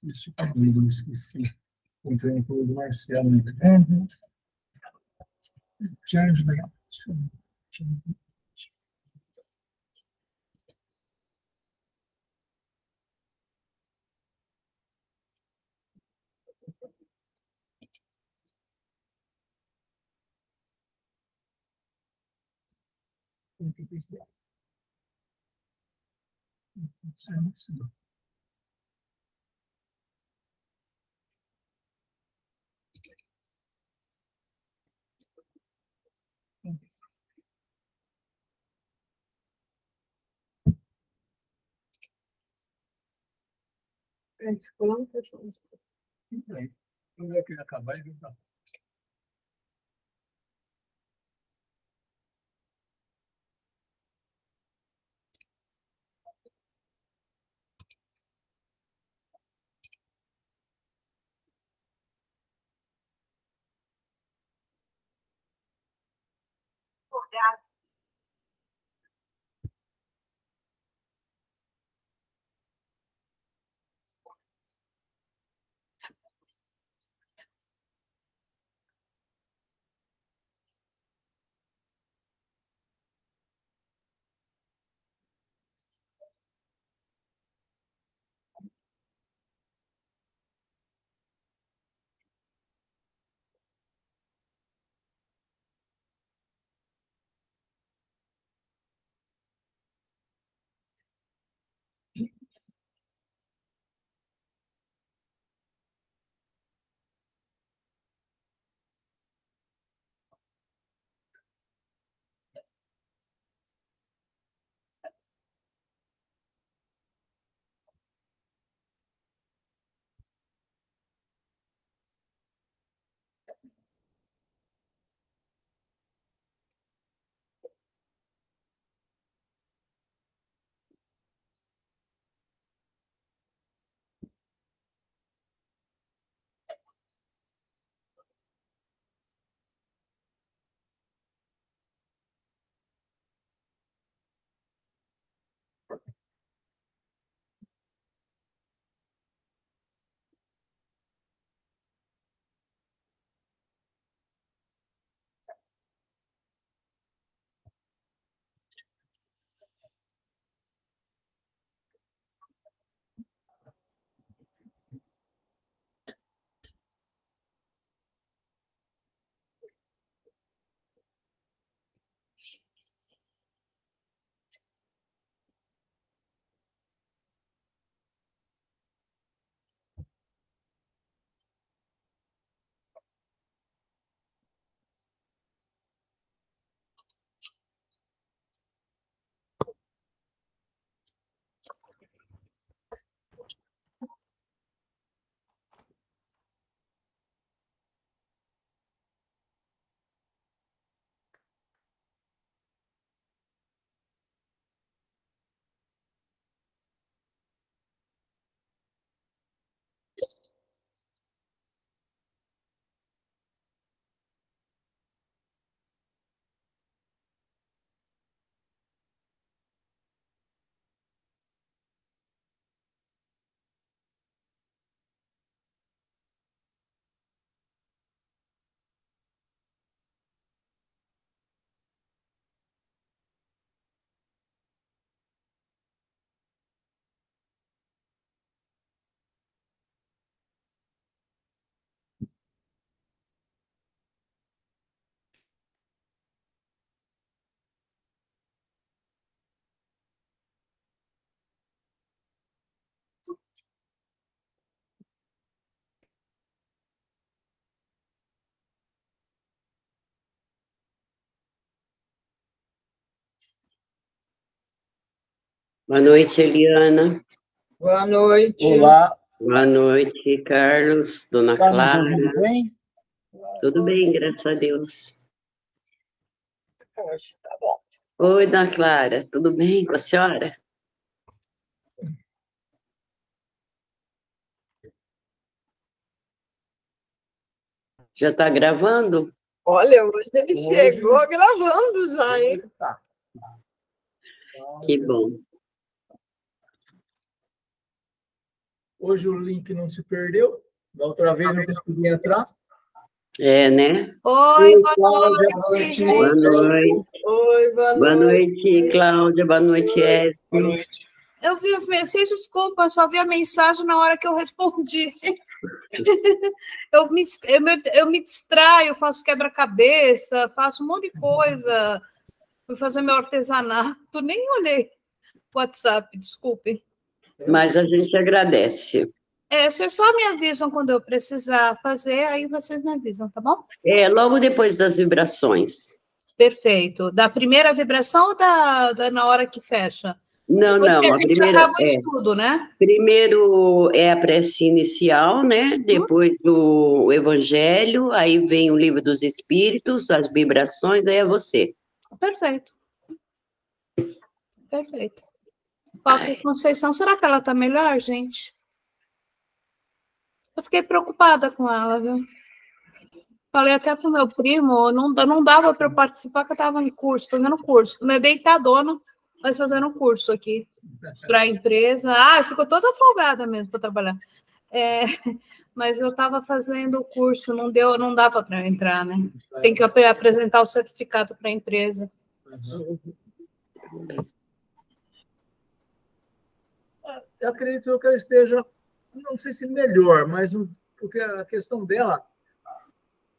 Isso, eu esqueci. Entrei no pulo do Marcelo. Charles Legal. Quando é que ele acabar, ele vai. Boa noite, Eliana. Boa noite. Olá. Boa noite, Carlos, Dona Tá Clara. me ouvindo bem? Tudo bem, graças a Deus. Hoje tá bom. Oi, dona Clara, tudo bem com a senhora? Já está gravando? Olha, hoje ele chegou gravando já, hein? Tá. Que bom. Hoje o link não se perdeu. Da outra vez não consegui entrar. É, né? Oi, boa Cláudia, noite. Boa noite. Oi, boa Boa noite. noite, Cláudia. Boa noite, Ed. Eu vi as mensagens, desculpa, eu só vi a mensagem na hora que eu respondi. Eu me distraio, faço quebra-cabeça, faço um monte de coisa. Fui fazer meu artesanato, nem olhei o WhatsApp, desculpe. Mas a gente agradece. Vocês só me avisam quando eu precisar fazer, aí vocês me avisam, tá bom? Logo depois das vibrações. Perfeito. Da primeira vibração ou na hora que fecha? Não, Depois não. que a A gente primeira acaba o estudo, né? primeiro é a prece inicial, né? Depois do Evangelho, aí vem o Livro dos Espíritos, as vibrações, aí é você. Perfeito. Perfeito. Qualquer Conceição, será que ela tá melhor, gente? Eu fiquei preocupada com ela, viu? Falei até pro meu primo, não dava para eu participar, que eu estava em curso, fazendo curso. Não é deitadona, mas fazendo curso aqui para a empresa. Eu fico toda folgada mesmo para trabalhar. Mas eu estava fazendo o curso, não dava para eu entrar, né? Tem que apresentar o certificado para a empresa. Eu acredito que ela esteja, não sei se melhor, mas porque a questão dela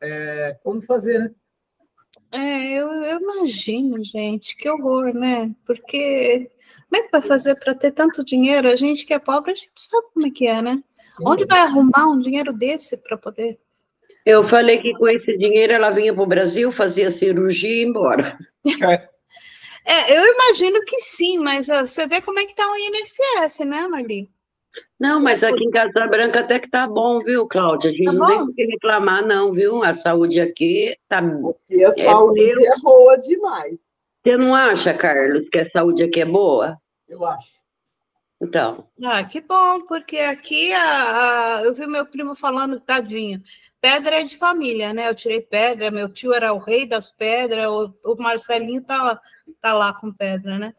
é como fazer, né? Eu imagino, gente, que horror, né? Porque como é que vai fazer para ter tanto dinheiro? A gente que é pobre, a gente sabe como é que é, né? Sim. Onde vai arrumar um dinheiro desse para poder? Eu falei que com esse dinheiro ela vinha para o Brasil, fazia cirurgia e ia embora. Eu imagino que sim, mas você vê como é que está o INSS, né, Marli? Não, mas aqui em Casa Branca até que tá bom, viu, Cláudia? A gente não tem por que reclamar, não, viu? A saúde aqui tá. Porque a saúde é boa demais. Você não acha, Carlos, que a saúde aqui é boa? Eu acho. Então. Que bom, porque aqui eu vi meu primo falando, tadinho, pedra é de família, né? Eu tirei pedra, meu tio era o rei das pedras, o Marcelinho tá lá com pedra, né?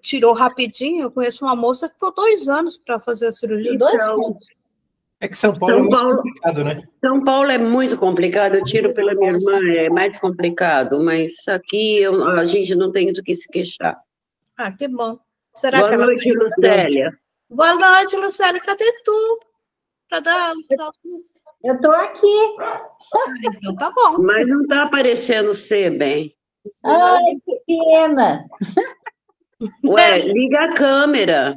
Tirou rapidinho. Eu conheço uma moça que ficou 2 anos para fazer a cirurgia. Então, 2 anos. É que São Paulo é muito complicado, né? São Paulo é muito complicado. Eu tiro pela minha irmã, é mais complicado, mas aqui a gente não tem do que se queixar. Que bom. Será Boa que noite, Lucélia. Boa noite, Lucélia. Cadê tu? Para dar Eu estou aqui. Então tá bom. Mas não está aparecendo você bem. Ai, que pena. Ué, liga a câmera.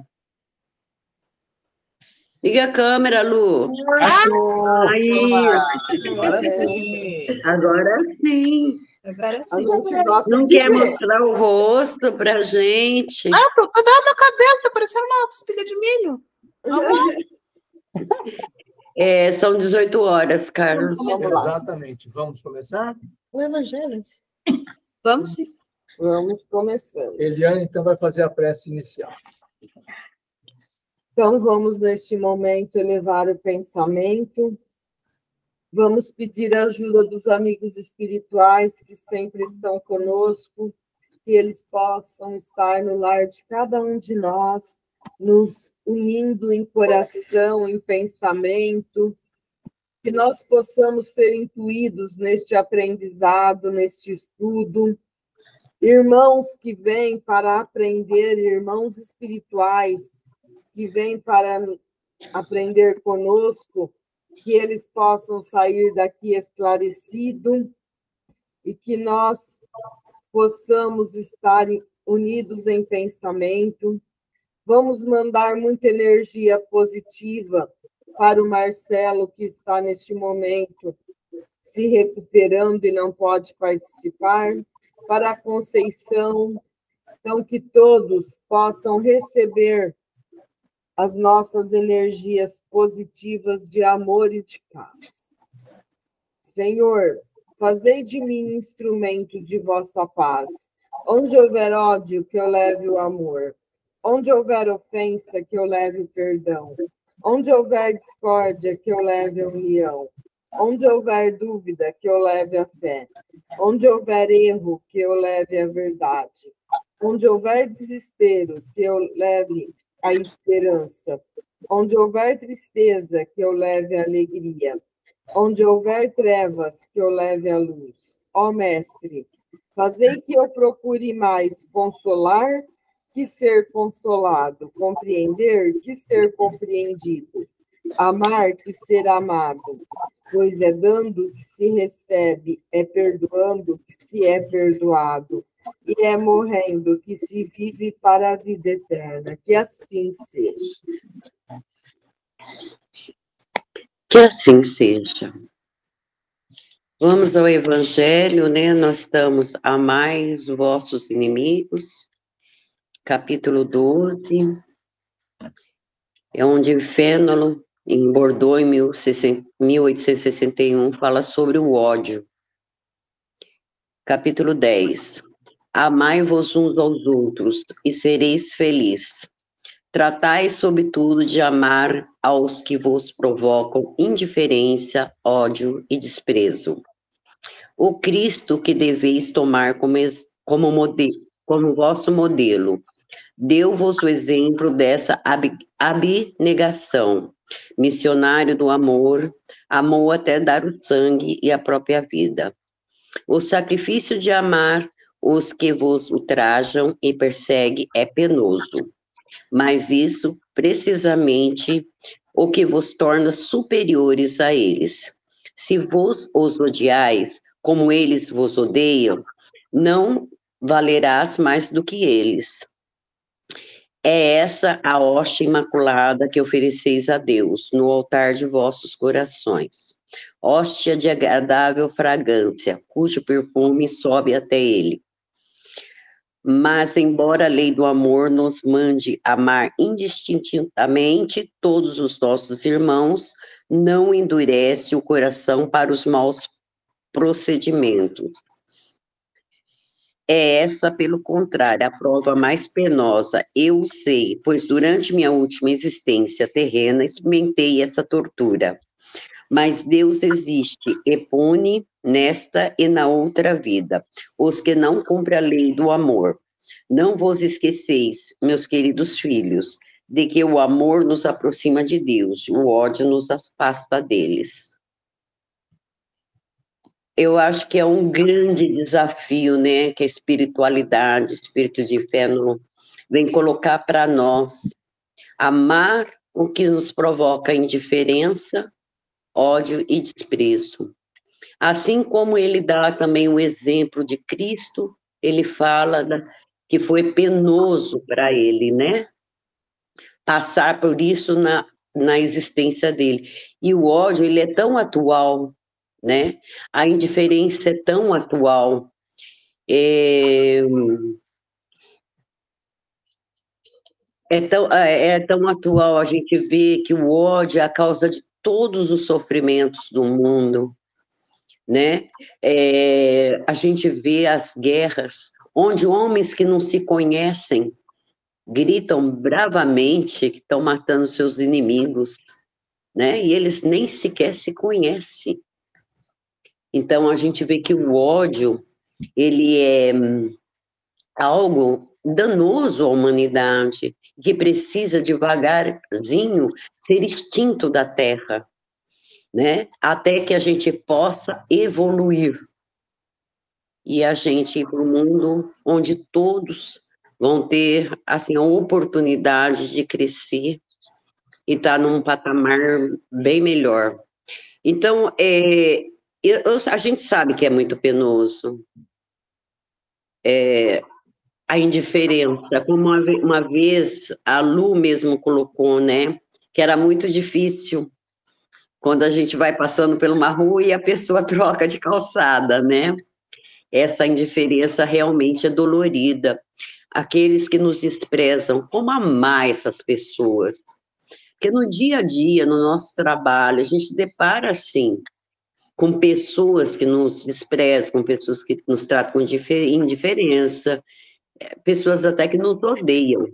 Liga a câmera, Lu. Achou! Aí. Agora sim. Agora sim. Não quer mostrar o rosto pra gente? Tô dando meu cabelo, tá parecendo uma espiga de milho. São 18 horas, Carlos. Exatamente. Vamos começar? O Evangelho. Vamos sim. Vamos começando. Eliane, então, vai fazer a prece inicial. Então, vamos, neste momento, elevar o pensamento. Vamos pedir a ajuda dos amigos espirituais que sempre estão conosco, que eles possam estar no lar de cada um de nós, nos unindo em coração, em pensamento, que nós possamos ser intuídos neste aprendizado, neste estudo. Irmãos que vêm para aprender, irmãos espirituais que vêm para aprender conosco, que eles possam sair daqui esclarecidos e que nós possamos estar unidos em pensamento. Vamos mandar muita energia positiva para o Marcelo, que está neste momento se recuperando e não pode participar, para a Conceição, então que todos possam receber as nossas energias positivas de amor e de paz. Senhor, fazei de mim instrumento de vossa paz, Onde houver ódio, que eu leve o amor. Onde houver ofensa, que eu leve o perdão. Onde houver discórdia, que eu leve a união. Onde houver dúvida, que eu leve a fé. Onde houver erro, que eu leve a verdade. Onde houver desespero, que eu leve a esperança. Onde houver tristeza, que eu leve a alegria. Onde houver trevas, que eu leve a luz. Ó Mestre, fazei que eu procure mais consolar que ser consolado, compreender que ser compreendido, amar que ser amado, pois é dando que se recebe, é perdoando que se é perdoado, e é morrendo que se vive para a vida eterna. Que assim seja. Que assim seja. Vamos ao Evangelho, né? Nós estamos amai os vossos inimigos, capítulo 12, é onde Fénelon, em Bordeaux, em 1861, fala sobre o ódio. Capítulo 10. Amai-vos uns aos outros e sereis felizes. Tratai, sobretudo, de amar aos que vos provocam indiferença, ódio e desprezo. O Cristo que deveis tomar como vosso modelo, deu-vos o exemplo dessa abnegação. Missionário do amor, amou até dar o sangue e a própria vida. O sacrifício de amar os que vos ultrajam e perseguem é penoso, mas isso, precisamente, o que vos torna superiores a eles. Se vos os odiais, como eles vos odeiam, não valerás mais do que eles. É essa a hóstia imaculada que ofereceis a Deus no altar de vossos corações. Hóstia de agradável fragrância, cujo perfume sobe até ele. Mas, embora a lei do amor nos mande amar indistintamente todos os nossos irmãos, não endurece o coração para os maus procedimentos. É essa, pelo contrário, a prova mais penosa. Eu sei, pois durante minha última existência terrena experimentei essa tortura. Mas Deus existe e pune nesta e na outra vida os que não cumprem a lei do amor. Não vos esqueceis, meus queridos filhos, de que o amor nos aproxima de Deus, o ódio nos afasta deles. Eu acho que é um grande desafio, né, que a espiritualidade, espírito de Fénelon, vem colocar para nós. Amar o que nos provoca indiferença, ódio e desprezo. Assim como ele dá também o exemplo de Cristo, ele fala que foi penoso para ele, né? Passar por isso na existência dele. E o ódio, ele é tão atual, né? A indiferença é tão atual. É tão atual, a gente vê que o ódio é a causa de todos os sofrimentos do mundo, né? A gente vê as guerras, onde homens que não se conhecem gritam bravamente que estão matando seus inimigos, né? E eles nem sequer se conhecem. Então, a gente vê que o ódio, ele é algo danoso à humanidade, que precisa devagarzinho ser extinto da Terra, né? Até que a gente possa evoluir. E a gente ir para um mundo onde todos vão ter, assim, a oportunidade de crescer e estar num patamar bem melhor. Então, a gente sabe que é muito penoso. A indiferença, como uma vez a Lu mesmo colocou, né, que era muito difícil quando a gente vai passando por uma rua e a pessoa troca de calçada, né? Essa indiferença realmente é dolorida. Aqueles que nos desprezam, como amar essas pessoas? Porque no dia a dia, no nosso trabalho, a gente depara, assim, com pessoas que nos desprezam, com pessoas que nos tratam com indiferença, pessoas até que nos odeiam,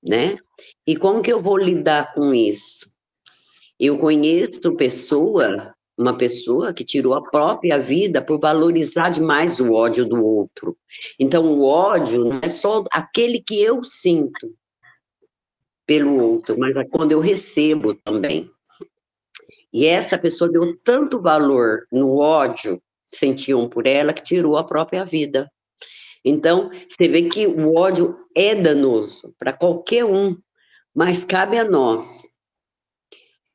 né? E como que eu vou lidar com isso? Eu conheço uma pessoa que tirou a própria vida por valorizar demais o ódio do outro. Então, o ódio não é só aquele que eu sinto pelo outro, mas é quando eu recebo também. E essa pessoa deu tanto valor no ódio que sentiam por ela que tirou a própria vida. Então, você vê que o ódio é danoso para qualquer um, mas cabe a nós,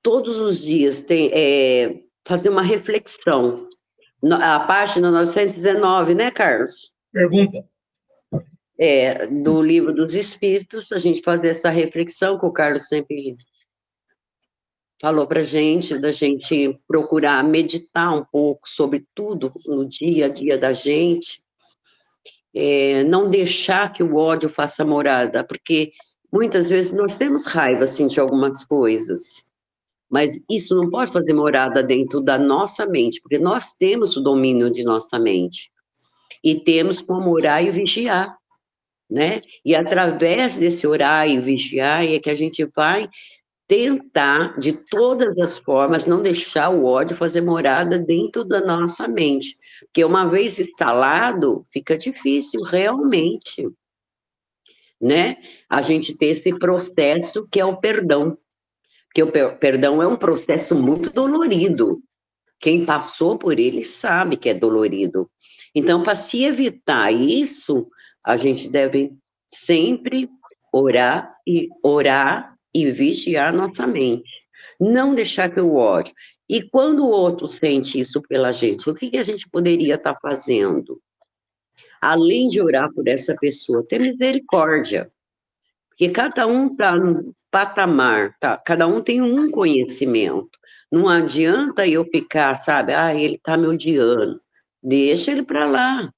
todos os dias, fazer uma reflexão. A página 919, né, Carlos? Pergunta. Do Livro dos Espíritos, a gente fazer essa reflexão que o Carlos sempre falou para a gente, da gente procurar meditar um pouco sobre tudo no dia a dia da gente, não deixar que o ódio faça morada, porque muitas vezes nós temos raiva, assim, de algumas coisas, mas isso não pode fazer morada dentro da nossa mente, porque nós temos o domínio de nossa mente, e temos como orar e vigiar, né? E através desse orar e vigiar é que a gente vai tentar, de todas as formas, não deixar o ódio fazer morada dentro da nossa mente. Porque uma vez instalado, fica difícil, realmente, né? A gente ter esse processo que é o perdão. Porque o perdão é um processo muito dolorido. Quem passou por ele sabe que é dolorido. Então, para se evitar isso, a gente deve sempre orar e vigiar nossa mente. Não deixar que o ódio. E quando o outro sente isso pela gente, o que a gente poderia estar fazendo? Além de orar por essa pessoa, ter misericórdia. Porque cada um está num patamar, cada um tem um conhecimento. Não adianta eu ficar, sabe, ele está me odiando. Deixa ele para lá.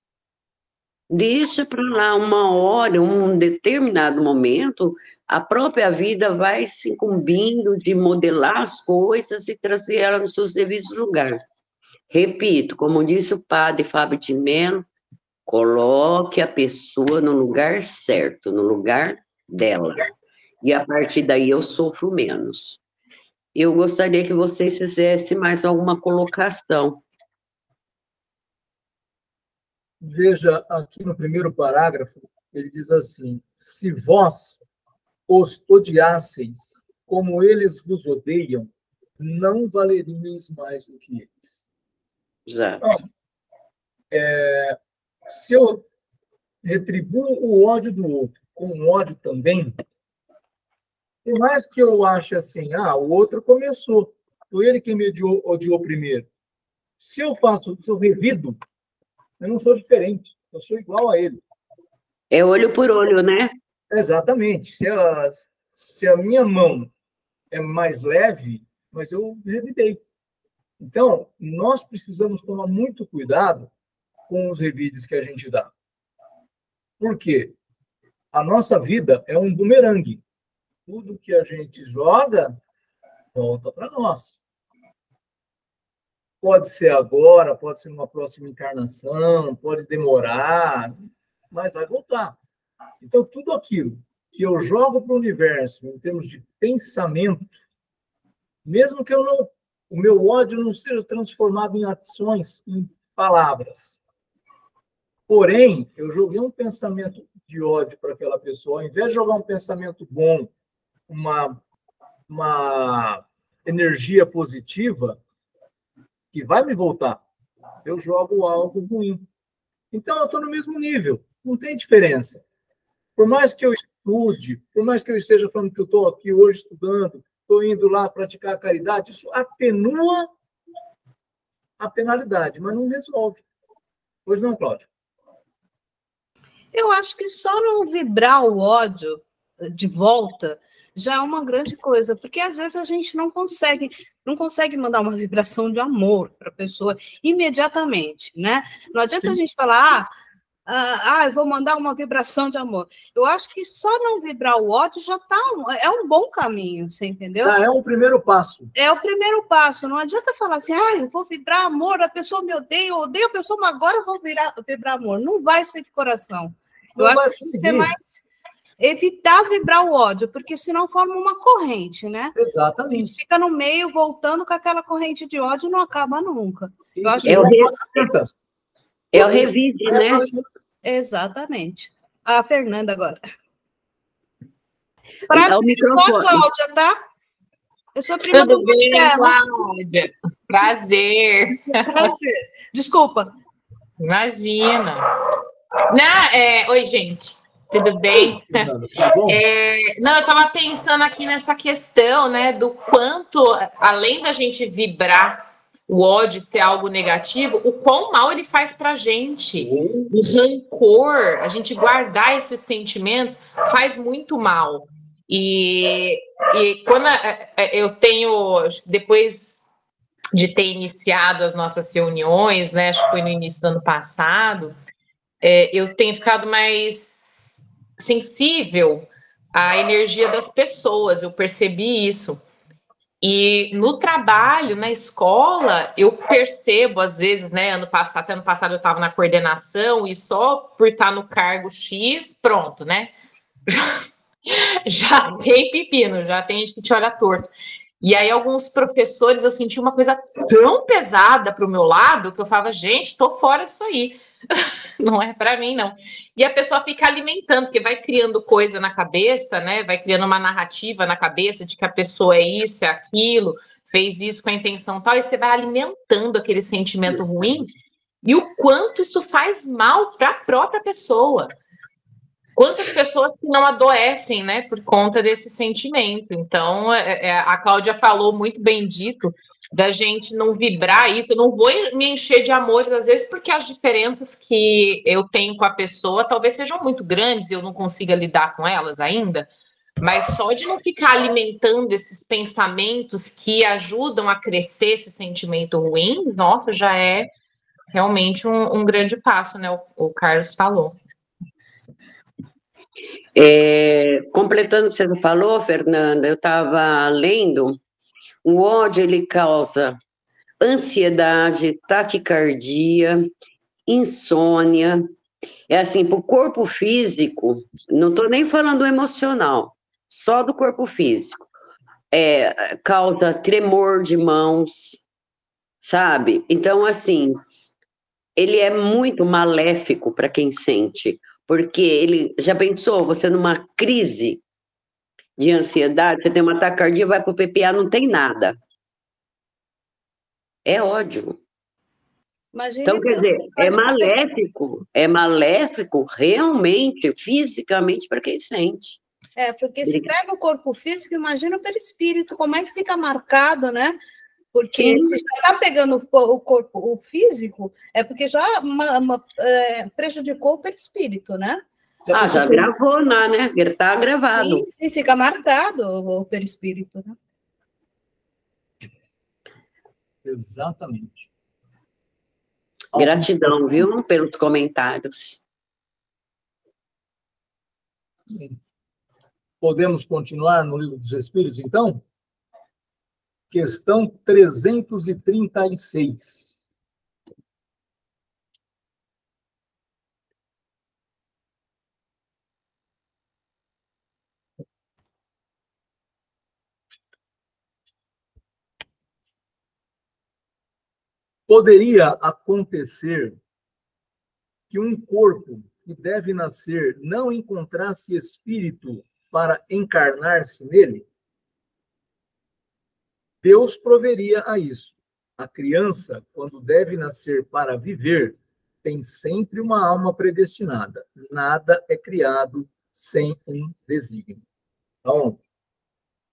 Deixa para lá uma hora, um determinado momento, a própria vida vai se incumbindo de modelar as coisas e trazer ela nos seus devidos lugares. Repito, como disse o padre Fábio de Mello, coloque a pessoa no lugar certo, no lugar dela. E a partir daí eu sofro menos. Eu gostaria que vocês fizessem mais alguma colocação. Veja, aqui no primeiro parágrafo, ele diz assim: se vós os odiasseis como eles vos odeiam, não valeríeis mais do que eles. Exato. Então, se eu retribuo o ódio do outro com ódio também, por mais que eu ache assim, o outro começou, foi ele quem me odiou primeiro. Se eu revido, eu não sou diferente, eu sou igual a ele. É olho por olho, né? Exatamente. Se a minha mão é mais leve, mas eu revidei. Então, nós precisamos tomar muito cuidado com os revides que a gente dá. Por quê? A nossa vida é um bumerangue. Tudo que a gente joga, volta para nós. Pode ser agora, pode ser numa próxima encarnação, pode demorar, mas vai voltar. Então, tudo aquilo que eu jogo para o universo em termos de pensamento, mesmo que o meu ódio não seja transformado em ações, em palavras, porém, eu joguei um pensamento de ódio para aquela pessoa, ao invés de jogar um pensamento bom, uma energia positiva, que vai me voltar, eu jogo algo ruim. Então, eu estou no mesmo nível, não tem diferença. Por mais que eu estude, por mais que eu esteja falando que eu estou aqui hoje estudando, estou indo lá praticar a caridade, isso atenua a penalidade, mas não resolve. Pois não, Cláudia? Eu acho que só não vibrar o ódio de volta já é uma grande coisa, porque às vezes a gente não consegue mandar uma vibração de amor para a pessoa imediatamente, né? Não adianta a gente falar, eu vou mandar uma vibração de amor. Eu acho que só não vibrar o ódio já é um bom caminho, você entendeu? É o primeiro passo. É o primeiro passo. Não adianta falar assim, eu vou vibrar amor, a pessoa me odeia, eu odeio a pessoa, mas agora eu vou vibrar amor. Não vai ser de coração. Eu acho que você mais evitar vibrar o ódio, porque senão forma uma corrente, né? Exatamente. A gente fica no meio, voltando com aquela corrente de ódio e não acaba nunca. Eu acho é o revide, né? Exatamente. A Fernanda agora. Prazer, o microfone. Cláudia, tá? Eu sou prima Tudo do bem, Marcelo. Cláudia? Prazer. Desculpa. Imagina. Oi, gente. Tudo bem? Não, eu estava pensando aqui nessa questão, né, do quanto, além da gente vibrar o ódio ser algo negativo, o quão mal ele faz para a gente. O rancor, a gente guardar esses sentimentos, faz muito mal. E quando eu tenho, depois de ter iniciado as nossas reuniões, né, acho que foi no início do ano passado, eu tenho ficado mais sensível à energia das pessoas, eu percebi isso. E no trabalho, na escola, eu percebo, às vezes, né, até ano passado eu estava na coordenação e só por estar no cargo X, pronto, né? Já tem pepino, já tem gente que te olha torto. E aí, alguns professores, eu senti uma coisa tão pesada para o meu lado que eu falava, gente, estou fora disso aí. Não é para mim, não. E a pessoa fica alimentando, porque vai criando coisa na cabeça, né? Vai criando uma narrativa na cabeça de que a pessoa é isso, é aquilo, fez isso com a intenção tal, e você vai alimentando aquele sentimento ruim, e o quanto isso faz mal para a própria pessoa. Quantas pessoas que não adoecem, né, por conta desse sentimento. Então, a Cláudia falou muito bem dito, da gente não vibrar isso. Eu não vou me encher de amores, às vezes, porque as diferenças que eu tenho com a pessoa talvez sejam muito grandes e eu não consiga lidar com elas ainda. Mas só de não ficar alimentando esses pensamentos que ajudam a crescer esse sentimento ruim, nossa, já é realmente um grande passo, né? O Carlos falou. Completando o que você falou, Fernanda, eu estava lendo, o ódio ele causa ansiedade, taquicardia, insônia, é assim, para o corpo físico, não estou nem falando emocional, só do corpo físico, causa tremor de mãos, sabe? Então, assim, ele é muito maléfico para quem sente, porque ele, já pensou, você numa crise de ansiedade, você tem uma taquicardia, vai para o PPA, não tem nada. É ódio. Imagina, então, quer dizer, é maléfico realmente, fisicamente, para quem sente. Porque se pega o corpo físico, imagina o perispírito, como é que fica marcado, né? Porque se já está pegando o corpo, o físico, é porque já prejudicou o perispírito, né? Já gravou, né? Está gravado. Sim, fica marcado o perispírito, né? Exatamente. Gratidão, viu, pelos comentários. Podemos continuar no Livro dos Espíritos, então? Questão 336. Poderia acontecer que um corpo que deve nascer não encontrasse espírito para encarnar-se nele? Deus proveria a isso. A criança, quando deve nascer para viver, tem sempre uma alma predestinada. Nada é criado sem um desígnio. Então,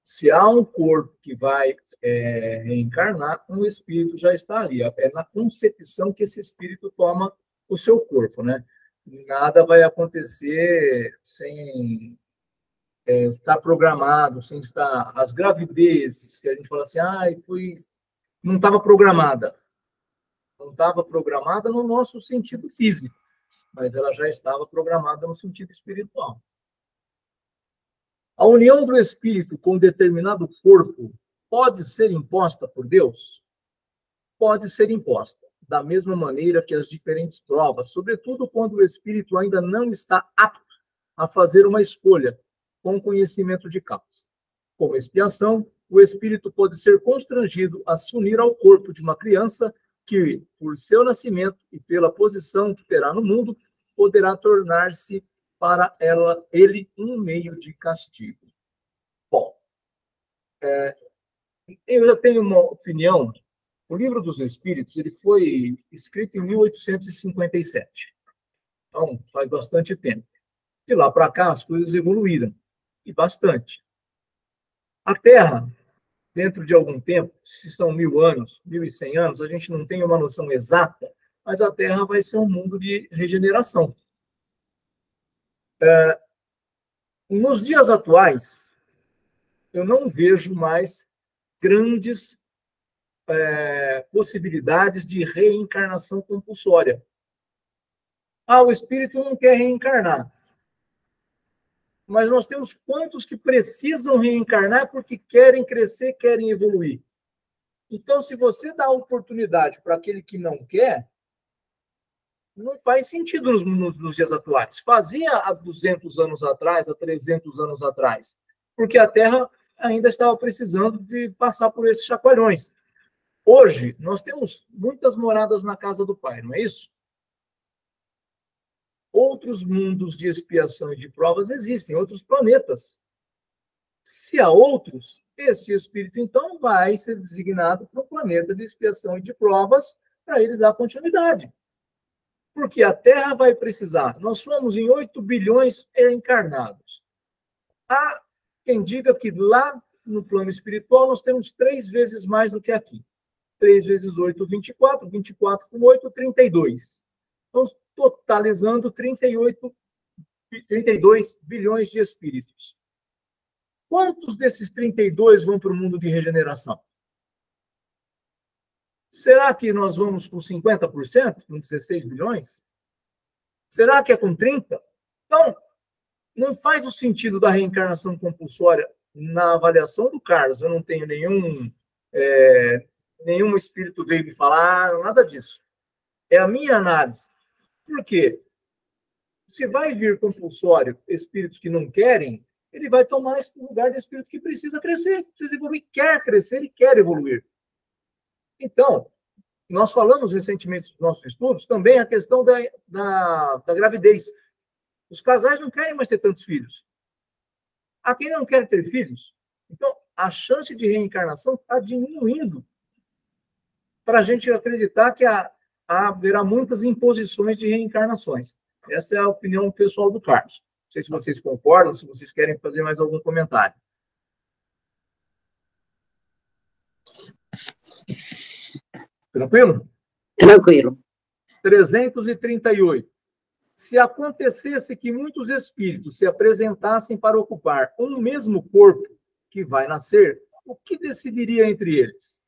se há um corpo que vai reencarnar, um espírito já está ali. É na concepção que esse espírito toma o seu corpo, né? Nada vai acontecer sem estar programado, sem estar... As gravidezes, que a gente fala assim, não estava programada. Não estava programada no nosso sentido físico. mas ela já estava programada no sentido espiritual. A união do espírito com determinado corpo pode ser imposta por Deus? Pode ser imposta, da mesma maneira que as diferentes provas, sobretudo quando o espírito ainda não está apto a fazer uma escolha com conhecimento de causa. Como expiação, o espírito pode ser constrangido a se unir ao corpo de uma criança que, por seu nascimento e pela posição que terá no mundo, poderá tornar-se para ele um meio de castigo. Bom, eu já tenho uma opinião. O Livro dos Espíritos ele foi escrito em 1857. Então, faz bastante tempo. De lá para cá, as coisas evoluíram, e bastante. A Terra, dentro de algum tempo, se são 1000 anos, 1100 anos, a gente não tem uma noção exata, mas a Terra vai ser um mundo de regeneração. Nos dias atuais, eu não vejo mais grandes possibilidades de reencarnação compulsória. O espírito não quer reencarnar. Mas nós temos quantos que precisam reencarnar porque querem crescer, querem evoluir. Então, se você dá oportunidade para aquele que não quer, não faz sentido nos dias atuais. Fazia há 200 anos atrás, há 300 anos atrás, porque a Terra ainda estava precisando de passar por esses chacoalhões. Hoje, nós temos muitas moradas na casa do Pai, não é isso? Outros mundos de expiação e de provas existem, outros planetas. Se há outros, esse espírito, então, vai ser designado para o planeta de expiação e de provas para ele dar continuidade. Porque a Terra vai precisar. Nós somos em 8 bilhões encarnados. Há quem diga que lá no plano espiritual nós temos 3 vezes mais do que aqui. 3 vezes 8, 24. 24 com 8, 32. Então, totalizando 32 bilhões de espíritos. Quantos desses 32 vão para o mundo de regeneração? Será que nós vamos com 50%, com 16 bilhões? Será que é com 30%? Então, não faz o sentido da reencarnação compulsória na avaliação do Carlos. Eu não tenho nenhum espírito veio me falar, nada disso. É a minha análise. Por quê? Se vai vir compulsório espíritos que não querem, ele vai tomar esse lugar de espírito que precisa crescer, precisa evoluir, quer crescer e quer evoluir. Então, nós falamos recentemente nos nossos estudos também a questão da gravidez. Os casais não querem mais ter tantos filhos. Há quem não quer ter filhos. Então, a chance de reencarnação está diminuindo para a gente acreditar que haverá muitas imposições de reencarnações. Essa é a opinião pessoal do Carlos. Não sei se vocês concordam, se vocês querem fazer mais algum comentário. Tranquilo? Tranquilo. 338. Se acontecesse que muitos espíritos se apresentassem para ocupar um mesmo corpo que vai nascer, o que decidiria entre eles?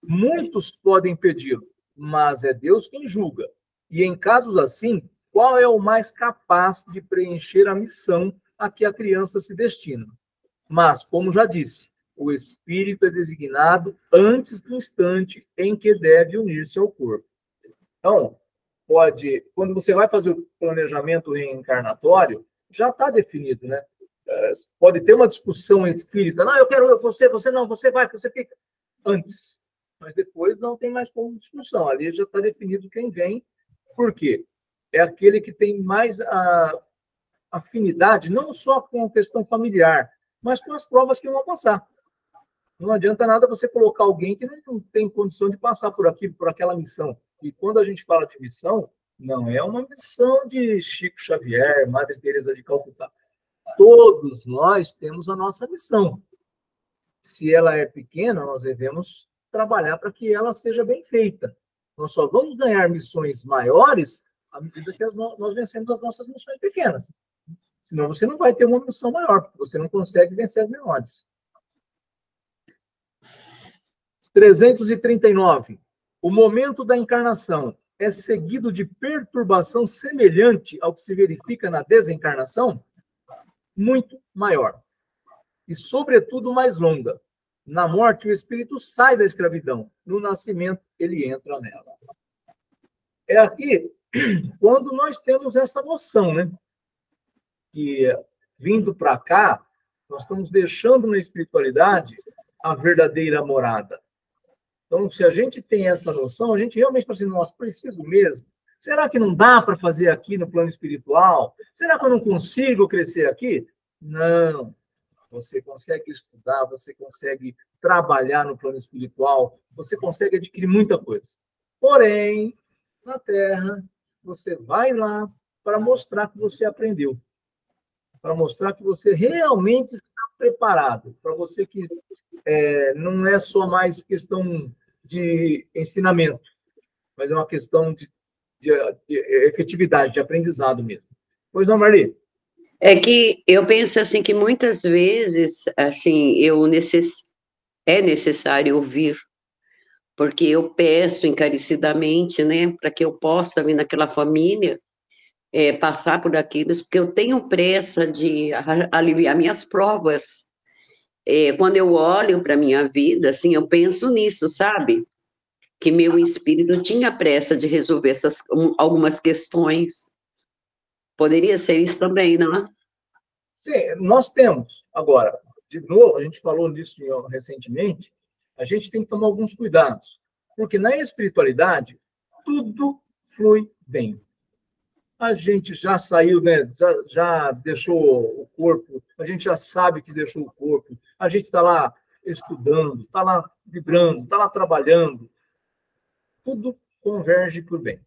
Muitos podem pedi-lo, mas é Deus quem julga. E em casos assim, qual é o mais capaz de preencher a missão a que a criança se destina? Mas, como já disse, o espírito é designado antes do instante em que deve unir-se ao corpo. Então, quando você vai fazer o planejamento reencarnatório, já está definido, né? Pode ter uma discussão espírita. Não, eu quero você não, você vai, você fica. Antes. Mas depois não tem mais como discussão. Ali já está definido quem vem. Por quê? É aquele que tem mais afinidade, não só com a questão familiar, mas com as provas que vão passar. Não adianta nada você colocar alguém que não tem condição de passar por aquilo, por aquela missão. E quando a gente fala de missão, não é uma missão de Chico Xavier, Madre Teresa de Calcutá. Todos nós temos a nossa missão. Se ela é pequena, nós devemos trabalhar para que ela seja bem feita. Nós só vamos ganhar missões maiores à medida que nós vencemos as nossas missões pequenas. Senão você não vai ter uma missão maior, porque você não consegue vencer as menores. 339. O momento da encarnação é seguido de perturbação semelhante ao que se verifica na desencarnação, muito maior. E, sobretudo, mais longa. Na morte, o espírito sai da escravidão. No nascimento, ele entra nela. É aqui quando nós temos essa noção, né? Que, vindo para cá, nós estamos deixando na espiritualidade a verdadeira morada. Então, se a gente tem essa noção, a gente realmente fala assim, nossa, preciso mesmo. Será que não dá para fazer aqui no plano espiritual? Será que eu não consigo crescer aqui? Não. Você consegue estudar, você consegue trabalhar no plano espiritual, você consegue adquirir muita coisa. Porém, na Terra, você vai lá para mostrar que você aprendeu, para mostrar que você realmente está preparado, para você que não é só mais questão de ensinamento, mas é uma questão de efetividade, de aprendizado mesmo. Pois não, Marli? É que eu penso assim que muitas vezes assim é necessário ouvir, porque eu peço encarecidamente, né, para que eu possa vir naquela família passar por aquilo, porque eu tenho pressa de aliviar minhas provas. Quando eu olho para a minha vida, assim, eu penso nisso, sabe? Que meu espírito tinha pressa de resolver algumas questões. Poderia ser isso também, não é? Sim, nós temos. Agora, de novo, a gente falou nisso recentemente, a gente tem que tomar alguns cuidados. Porque na espiritualidade, tudo flui bem. A gente já saiu, né? Já deixou o corpo, a gente já sabe que deixou o corpo, a gente está lá estudando, está lá vibrando, está lá trabalhando. Tudo converge para o bem.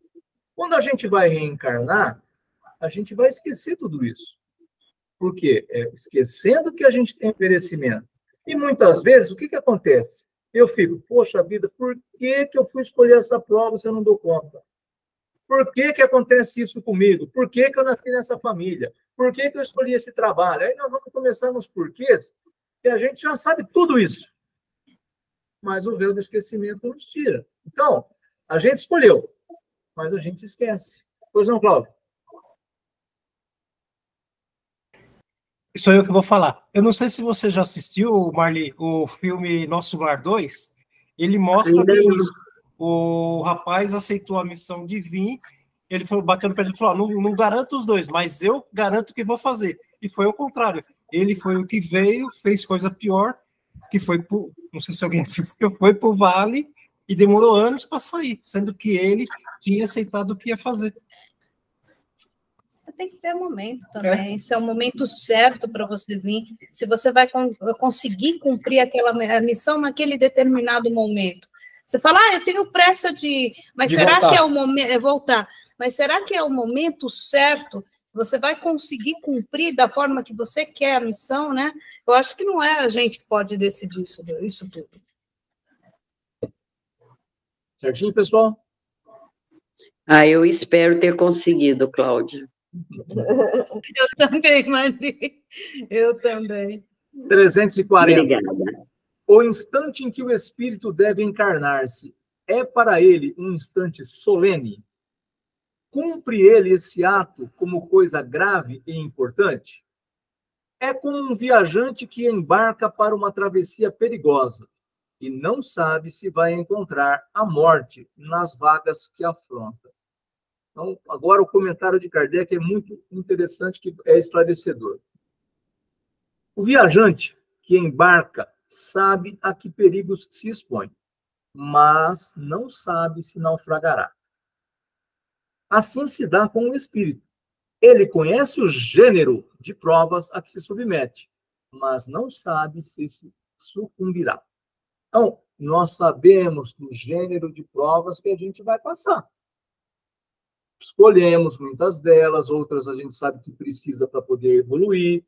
Quando a gente vai reencarnar, a gente vai esquecer tudo isso. Por quê? Esquecendo que a gente tem merecimento. E muitas vezes, o que acontece? Eu fico, poxa vida, por que eu fui escolher essa prova se eu não dou conta? Por que acontece isso comigo? Por que eu nasci nessa família? Por que eu escolhi esse trabalho? Aí nós vamos começar nos porquês, e a gente já sabe tudo isso. Mas o véu do esquecimento nos tira. Então, a gente escolheu, mas a gente esquece. Pois não, Cláudio? Sou eu que vou falar. Eu não sei se você já assistiu, Marli, o filme Nosso Lar 2. Ele mostra bem isso. O rapaz aceitou a missão de vir, ele foi batendo para ele e falou, não garanto os dois, mas eu garanto que vou fazer. E foi ao contrário. Ele foi o que veio, fez coisa pior, que foi não sei se alguém assistiu, foi para o Vale e demorou anos para sair, sendo que ele tinha aceitado o que ia fazer. Tem que ter um momento também. Esse é o momento certo para você vir. Se você vai conseguir cumprir aquela missão naquele determinado momento. Você fala, eu tenho pressa mas será voltar. Que é o momento voltar? Mas será que é o momento certo? Você vai conseguir cumprir da forma que você quer a missão, né? Eu acho que não é a gente que pode decidir isso tudo. Certinho, pessoal? Eu espero ter conseguido, Cláudia. Eu também, Marli. Eu também. 340. Obrigada. O instante em que o espírito deve encarnar-se é para ele um instante solene? Cumpre ele esse ato como coisa grave e importante? É como um viajante que embarca para uma travessia perigosa e não sabe se vai encontrar a morte nas vagas que afronta. Então, agora o comentário de Kardec é muito interessante, que é esclarecedor. O viajante que embarca sabe a que perigos se expõe, mas não sabe se naufragará. Assim se dá com o espírito. Ele conhece o gênero de provas a que se submete, mas não sabe se sucumbirá. Então, nós sabemos do gênero de provas que a gente vai passar. Escolhemos muitas delas, outras a gente sabe que precisa para poder evoluir.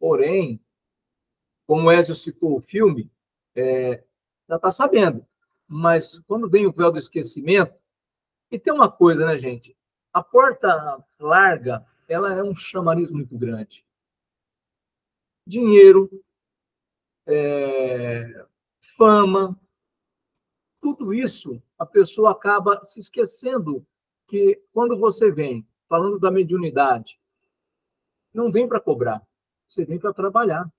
Porém, como o Ezio citou o filme, já está sabendo. Mas quando vem o véu do esquecimento, e tem uma coisa, né, gente? A porta larga, ela é um chamariz muito grande. Dinheiro, fama, tudo isso a pessoa acaba se esquecendo que quando você vem falando da mediunidade, não vem para cobrar, você vem para trabalhar.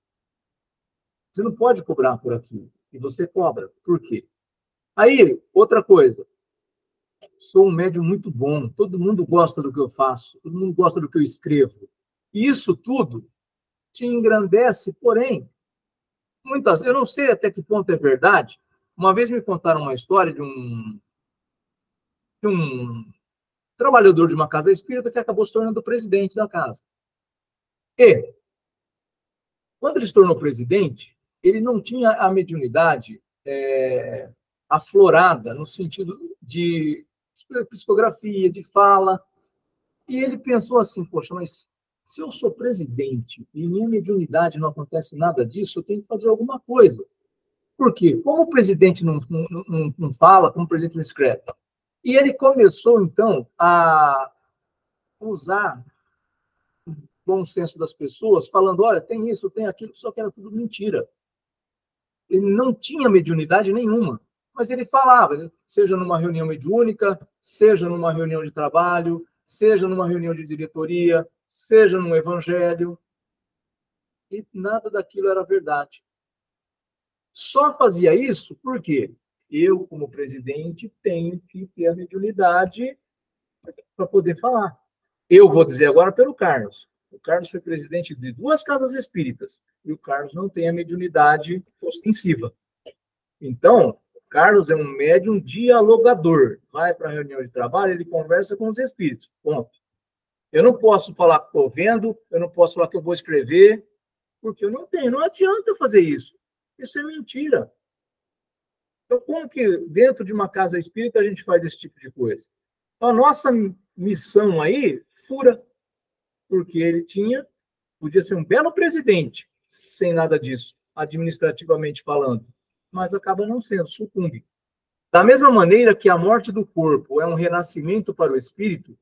Você não pode cobrar por aquilo, e você cobra. Por quê? Aí, outra coisa, sou um médium muito bom, todo mundo gosta do que eu faço, todo mundo gosta do que eu escrevo. E isso tudo te engrandece, porém, muitas, eu não sei até que ponto é verdade. Uma vez me contaram uma história de um trabalhador de uma casa espírita que acabou se tornando presidente da casa. E, quando ele se tornou presidente, ele não tinha a mediunidade aflorada no sentido de psicografia, de fala. E ele pensou assim, poxa, mas se eu sou presidente e minha mediunidade não acontece nada disso, eu tenho que fazer alguma coisa. Por quê? Como o presidente não fala, como o presidente não escreve. E ele começou, então, a usar o bom senso das pessoas, falando, olha, tem isso, tem aquilo, só que era tudo mentira. Ele não tinha mediunidade nenhuma, mas ele falava, seja numa reunião mediúnica, seja numa reunião de trabalho, seja numa reunião de diretoria, seja num evangelho, e nada daquilo era verdade. Só fazia isso porque eu, como presidente, tenho que ter a mediunidade para poder falar. Eu vou dizer agora pelo Carlos. O Carlos foi presidente de 2 casas espíritas, e o Carlos não tem a mediunidade ostensiva. Então, o Carlos é um médium dialogador. Vai para a reunião de trabalho, ele conversa com os espíritos. Ponto. Eu não posso falar que estou vendo, eu não posso falar que eu vou escrever, porque eu não tenho. Não adianta fazer isso. Isso é mentira. Então, como que dentro de uma casa espírita a gente faz esse tipo de coisa? Então, a nossa missão aí fura, porque ele podia ser um belo presidente, sem nada disso, administrativamente falando, mas acaba não sendo, sucumbe. Da mesma maneira que a morte do corpo é um renascimento para o espírito,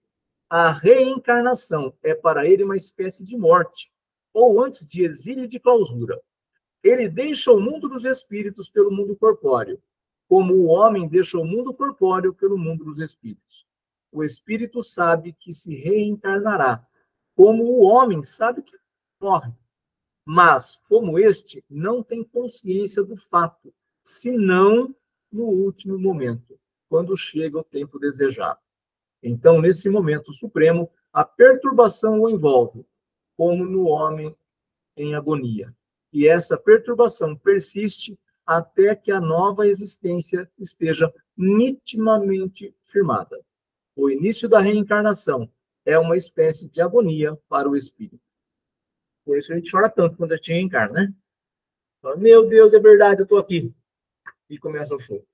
a reencarnação é para ele uma espécie de morte, ou antes de exílio e de clausura. Ele deixa o mundo dos espíritos pelo mundo corpóreo, como o homem deixa o mundo corpóreo pelo mundo dos espíritos. O espírito sabe que se reencarnará, como o homem sabe que morre. Mas, como este, não tem consciência do fato, senão no último momento, quando chega o tempo desejado. Então, nesse momento supremo, a perturbação o envolve, como no homem em agonia. E essa perturbação persiste até que a nova existência esteja nitidamente firmada. O início da reencarnação é uma espécie de agonia para o espírito. Por isso a gente chora tanto quando a gente reencarna, né? Fala, meu Deus, é verdade, eu estou aqui. E começa o show.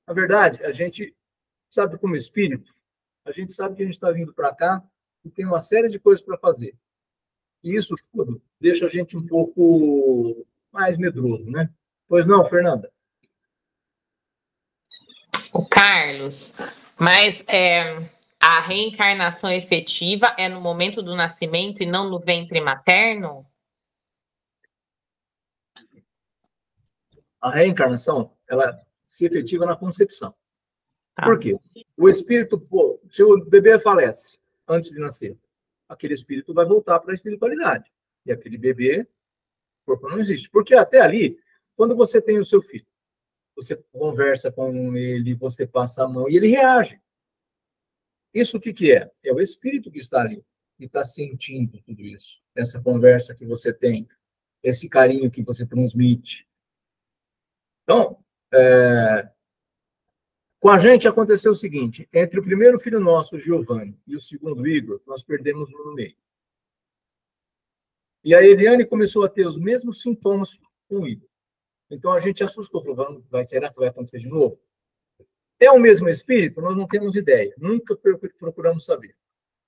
Na verdade, a gente sabe como espírito, a gente sabe que a gente está vindo para cá e tem uma série de coisas para fazer. E isso tudo deixa a gente um pouco mais medroso, né? Pois não, Fernanda? O Carlos, mas a reencarnação efetiva é no momento do nascimento e não no ventre materno? A reencarnação, ela se efetiva na concepção. Por quê? O espírito, se o bebê falece antes de nascer, aquele espírito vai voltar para a espiritualidade. E aquele bebê, o corpo não existe. Porque até ali, quando você tem o seu filho, você conversa com ele, você passa a mão e ele reage. Isso o que é? É o espírito que está ali, que está sentindo tudo isso. Essa conversa que você tem, esse carinho que você transmite. Então, com a gente aconteceu o seguinte, entre o primeiro filho nosso, Giovanni, e o segundo, Igor, nós perdemos um no meio. E a Eliane começou a ter os mesmos sintomas com o Igor. Então a gente assustou, falou, será que vai acontecer de novo? É o mesmo espírito? Nós não temos ideia, nunca procuramos saber.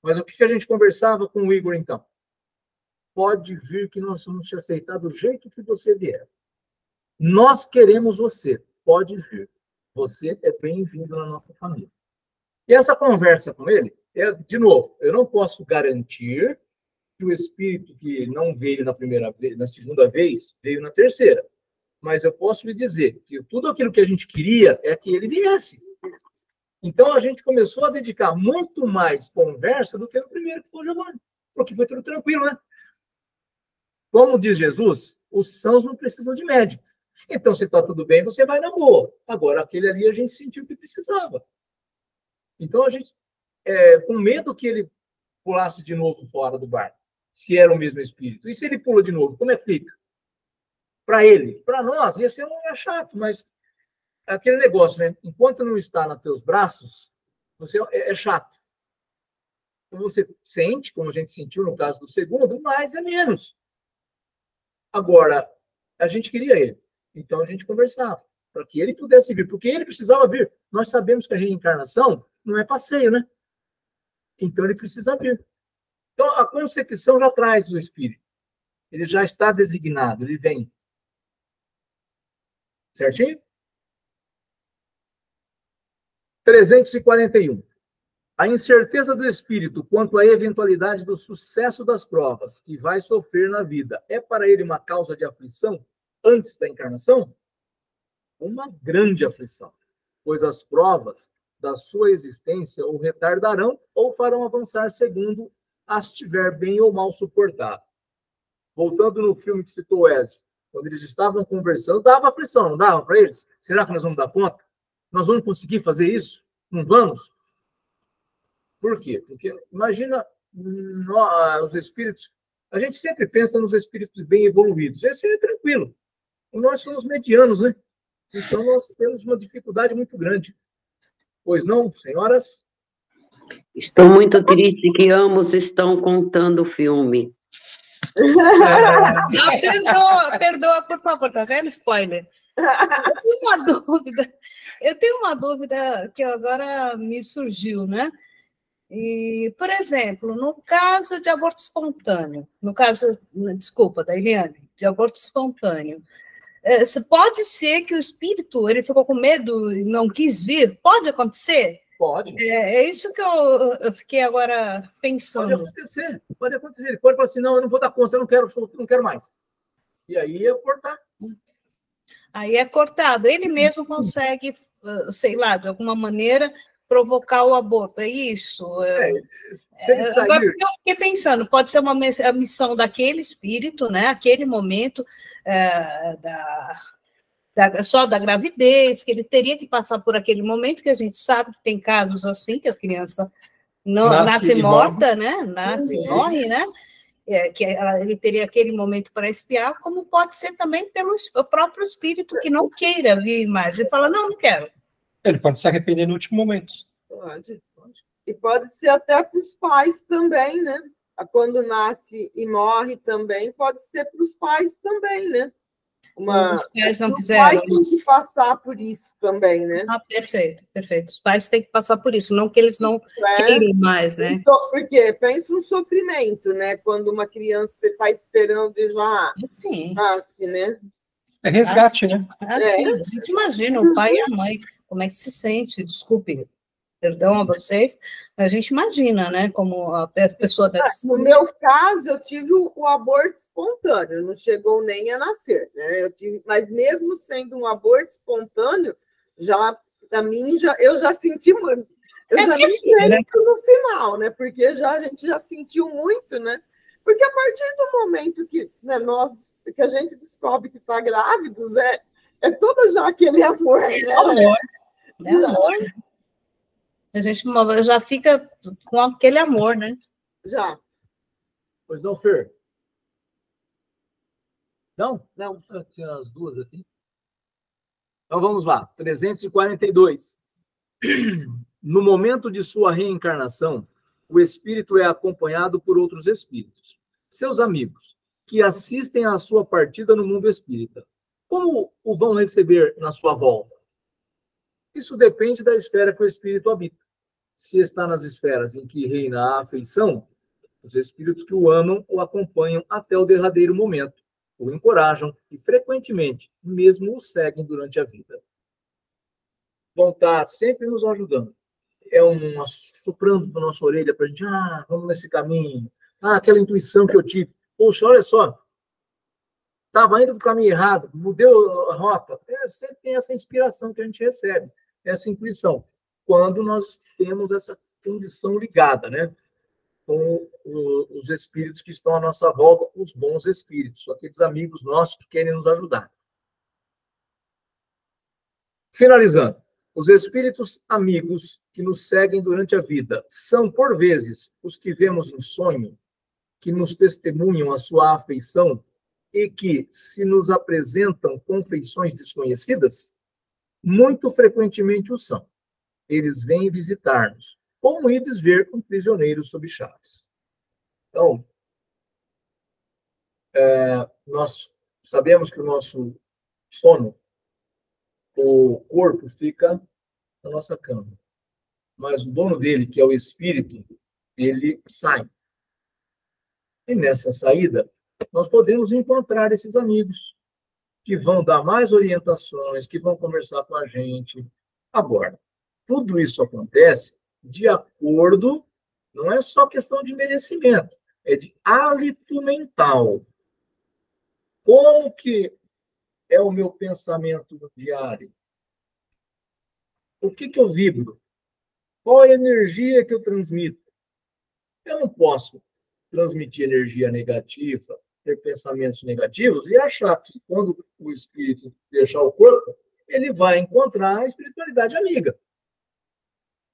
Mas o que a gente conversava com o Igor, então? Pode vir que nós vamos te aceitar do jeito que você vier. Nós queremos você, pode vir. Você é bem-vindo na nossa família. E essa conversa com ele, de novo, eu não posso garantir que o espírito que não veio na primeira vez, na segunda vez, veio na terceira. Mas eu posso lhe dizer que tudo aquilo que a gente queria é que ele viesse. Então, a gente começou a dedicar muito mais conversa do que no primeiro, que foi o Giovanni, porque foi tudo tranquilo, né? Como diz Jesus, os sãos não precisam de médico. Então, se está tudo bem, você vai na boa. Agora, aquele ali a gente sentiu que precisava. Então, a gente, com medo que ele pulasse de novo fora do barco, se era o mesmo espírito. E se ele pula de novo, como é que fica? Para ele. Para nós, ia ser um chato, mas aquele negócio, né? Enquanto não está nos teus braços, você é chato. Então, você sente, como a gente sentiu no caso do segundo, mas é menos. Agora, a gente queria ele. Então, a gente conversava para que ele pudesse vir, porque ele precisava vir. Nós sabemos que a reencarnação não é passeio, né? Então, ele precisa vir. Então, a concepção já traz o espírito. Ele já está designado, ele vem. Certinho? 341. A incerteza do espírito quanto à eventualidade do sucesso das provas que vai sofrer na vida é para ele uma causa de aflição antes da encarnação? Uma grande aflição, pois as provas da sua existência o retardarão ou farão avançar segundo as tiver bem ou mal suportado. Voltando no filme que citou o Ezio, quando eles estavam conversando, dava aflição, não dava para eles? Será que nós vamos dar conta? Nós vamos conseguir fazer isso? Não vamos? Por quê? Porque, imagina, os espíritos, a gente sempre pensa nos espíritos bem evoluídos, esse é tranquilo. Nós somos medianos, né? Então, nós temos uma dificuldade muito grande. Pois não, senhoras? Estou muito triste que ambos estão contando o filme. Perdoa, por favor, tá vendo? Spoiler. Eu tenho uma dúvida que agora me surgiu, né? E, por exemplo, no caso de aborto espontâneo, no caso, desculpa, da Eliane, de aborto espontâneo, pode ser que o espírito ele ficou com medo e não quis vir? Pode acontecer? Pode. É isso que eu fiquei agora pensando. Pode acontecer, pode acontecer. Ele pode falar assim, não, eu não vou dar conta, eu não quero mais. E aí é cortar. Aí é cortado. Ele mesmo consegue, sei lá, de alguma maneira, provocar o aborto. É isso? Se ele sair... Agora, eu fiquei pensando, pode ser a missão daquele espírito, né? Aquele momento só da gravidez, que ele teria que passar por aquele momento, que a gente sabe que tem casos assim, que a criança nasce morta, né? Nasce e morre, né? Que ele teria aquele momento para expiar, como pode ser também pelo próprio espírito que não queira vir mais. Ele fala, não quero. Ele pode se arrepender no último momento. Pode. E pode ser até para os pais também, né? Quando nasce e morre também, pode ser para os pais também, né? Os pais não quiseram. Os pais têm que passar por isso também, né? Perfeito. Os pais têm que passar por isso, não que eles não queiram mais, né? Então, porque pensa no sofrimento, né? Quando uma criança você está esperando e já nasce, né? É resgate, né? A gente imagina o pai e a mãe, como é que se sente, desculpe, perdão a vocês, mas a gente imagina, né, como a pessoa deve se sentir. No meu caso, eu tive o aborto espontâneo, não chegou nem a nascer, né? Mas mesmo sendo um aborto espontâneo, eu já senti muito. Eu já me sinto no final, né? Porque a gente já sentiu muito, né? Porque a partir do momento que, né, que a gente descobre que está grávidos, é todo já aquele amor, né? Amor. A gente já fica com aquele amor, né? Já. Pois não, Fer? Não? Não. Tinha as duas aqui. Então, vamos lá. 342. No momento de sua reencarnação, o espírito é acompanhado por outros espíritos, seus amigos, que assistem à sua partida no mundo espírita. Como o vão receber na sua volta? Isso depende da esfera que o espírito habita. Se está nas esferas em que reina a afeição, os espíritos que o amam o acompanham até o derradeiro momento, o encorajam e, frequentemente, mesmo o seguem durante a vida. Vão estar sempre nos ajudando. Soprando na nossa orelha para a gente, vamos nesse caminho. Aquela intuição que eu tive. Poxa, olha só, estava indo para o caminho errado, mudei a rota. Sempre tem essa inspiração que a gente recebe, essa intuição. quando nós temos essa condição ligada, né? Com os espíritos que estão à nossa volta, os bons espíritos, aqueles amigos nossos que querem nos ajudar. Finalizando, os espíritos amigos que nos seguem durante a vida são, por vezes, os que vemos em sonho, que nos testemunham a sua afeição e que, se nos apresentam com feições desconhecidas, muito frequentemente o são. Eles vêm visitar-nos, como ides ver um prisioneiro sob chaves. Então, nós sabemos que o nosso sono, o corpo fica na nossa cama, mas o dono dele, que é o espírito, ele sai. E nessa saída, nós podemos encontrar esses amigos que vão dar mais orientações, que vão conversar com a gente. Agora, tudo isso acontece de acordo, não é só questão de merecimento, é de hálito mental. Como que é o meu pensamento diário? O que eu vibro? Qual é a energia que eu transmito? Eu não posso transmitir energia negativa, ter pensamentos negativos e achar que quando o espírito deixar o corpo, ele vai encontrar a espiritualidade amiga.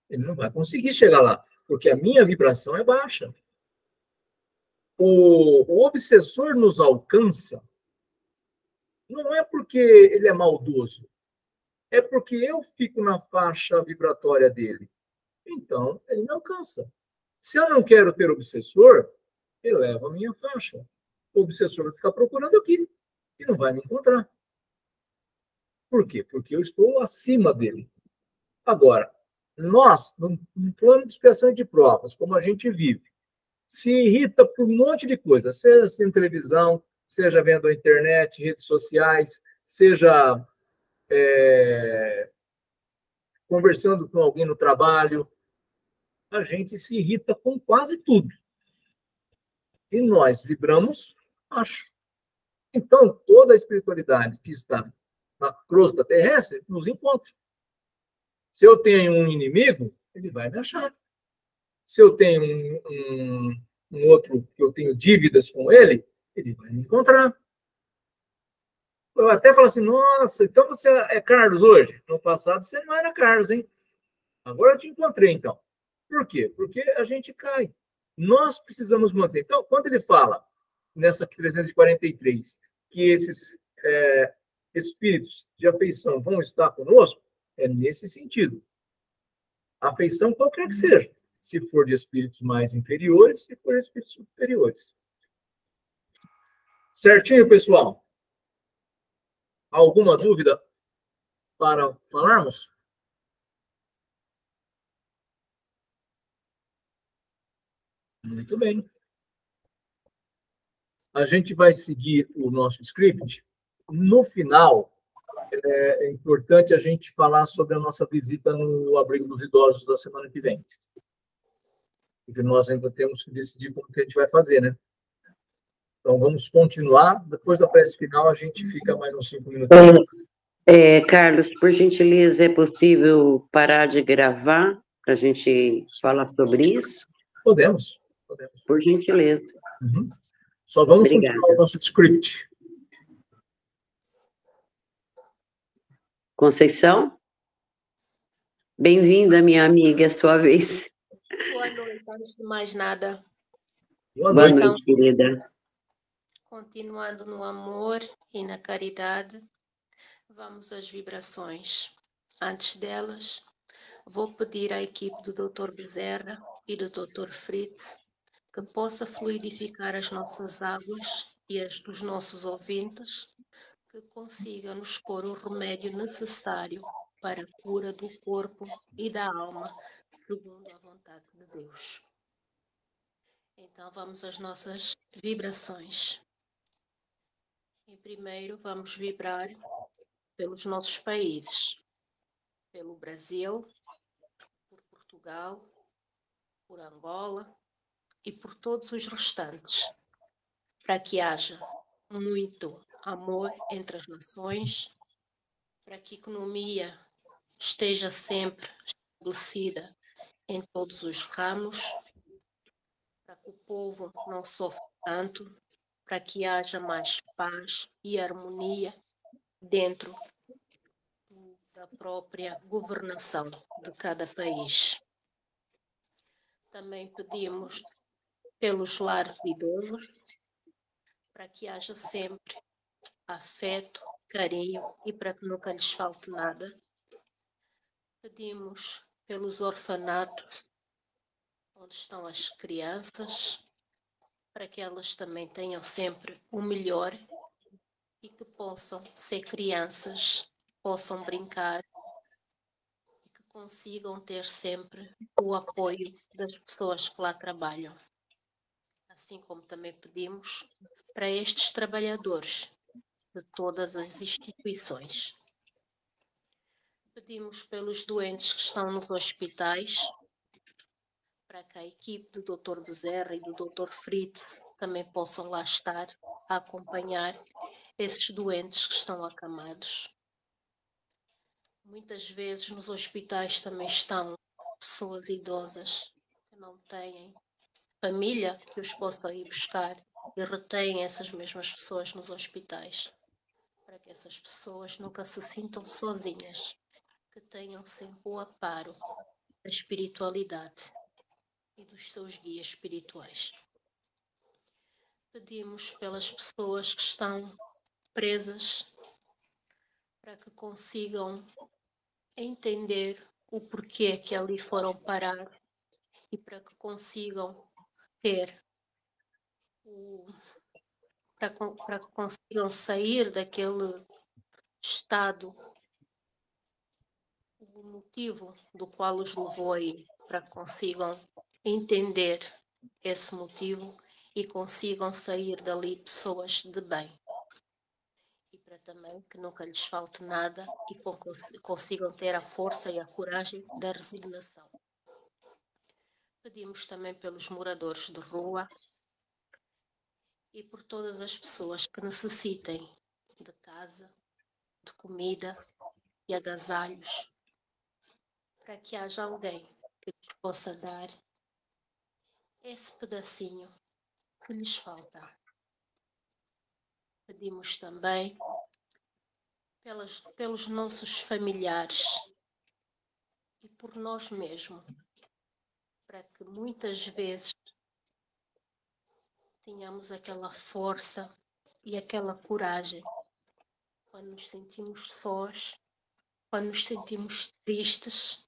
Ele não vai conseguir chegar lá, porque a minha vibração é baixa. O obsessor nos alcança não é porque ele é maldoso, é porque eu fico na faixa vibratória dele. Então, ele me alcança. Se eu não quero ter obsessor, ele leva a minha faixa. O obsessor vai ficar procurando aqui e não vai me encontrar. Por quê? Porque eu estou acima dele. Agora, nós, num plano de expiação e de provas, como a gente vive, se irrita por um monte de coisa, seja em televisão, seja vendo a internet, redes sociais, seja conversando com alguém no trabalho, a gente se irrita com quase tudo. E nós vibramos baixo. Então, toda a espiritualidade que está na crosta terrestre nos encontra. Se eu tenho um inimigo, ele vai me achar. Se eu tenho um outro que eu tenho dívidas com ele, ele vai me encontrar. Eu até falo assim, nossa, então você é Carlos hoje? No passado você não era Carlos, hein? Agora eu te encontrei, então. Por quê? Porque a gente cai. Nós precisamos manter. Então, quando ele fala, nessa 343, que esses espíritos de afeição vão estar conosco, é nesse sentido. Afeição qualquer que seja. Se for de espíritos mais inferiores, se for de espíritos superiores. Certinho, pessoal? Alguma dúvida para falarmos? Muito bem. A gente vai seguir o nosso script. No final, é importante a gente falar sobre a nossa visita no abrigo dos idosos da semana que vem. Porque nós ainda temos que decidir como que a gente vai fazer, né? Então, vamos continuar. Depois da prece final, a gente fica mais uns 5 minutos. Carlos, por gentileza, é possível parar de gravar para a gente falar sobre isso? Podemos. Por gentileza. Uhum. Só vamos continuar o nosso script. Conceição? Bem-vinda, minha amiga, é sua vez. Boa noite, antes de mais nada. Boa Boa noite. noite, querida. Continuando no amor e na caridade, vamos às vibrações. Antes delas, vou pedir à equipe do Dr. Bezerra e do Dr. Fritz que possa fluidificar as nossas águas e as dos nossos ouvintes, que consiga nos pôr o remédio necessário para a cura do corpo e da alma, segundo a vontade de Deus. Então, vamos às nossas vibrações. Em primeiro, vamos vibrar pelos nossos países, pelo Brasil, por Portugal, por Angola e por todos os restantes, para que haja muito amor entre as nações, para que a economia esteja sempre estabelecida em todos os ramos, para que o povo não sofra tanto, para que haja mais paz e harmonia dentro da própria governação de cada país. Também pedimos pelos lares de idosos, para que haja sempre afeto, carinho e para que nunca lhes falte nada. Pedimos pelos orfanatos, onde estão as crianças, para que elas também tenham sempre o melhor e que possam ser crianças, possam brincar e que consigam ter sempre o apoio das pessoas que lá trabalham. Assim como também pedimos para estes trabalhadores de todas as instituições. Pedimos pelos doentes que estão nos hospitais, para que a equipe do Dr. Bezerra e do Dr. Fritz também possam lá estar a acompanhar esses doentes que estão acamados. Muitas vezes nos hospitais também estão pessoas idosas que não têm família que os possa ir buscar e retêm essas mesmas pessoas nos hospitais, para que essas pessoas nunca se sintam sozinhas, que tenham sempre o amparo da espiritualidade e dos seus guias espirituais. Pedimos pelas pessoas que estão presas, para que consigam entender o porquê que ali foram parar e para que consigam ter para que consigam sair daquele estado, o motivo do qual os levou aí, para que consigam entender esse motivo e consigam sair dali pessoas de bem. E para também que nunca lhes falte nada e consigam ter a força e a coragem da resignação. Pedimos também pelos moradores de rua e por todas as pessoas que necessitem de casa, de comida e agasalhos, para que haja alguém que lhes possa dar esse pedacinho que lhes falta. Pedimos também pelos nossos familiares e por nós mesmos, para que muitas vezes tenhamos aquela força e aquela coragem quando nos sentimos sós, quando nos sentimos tristes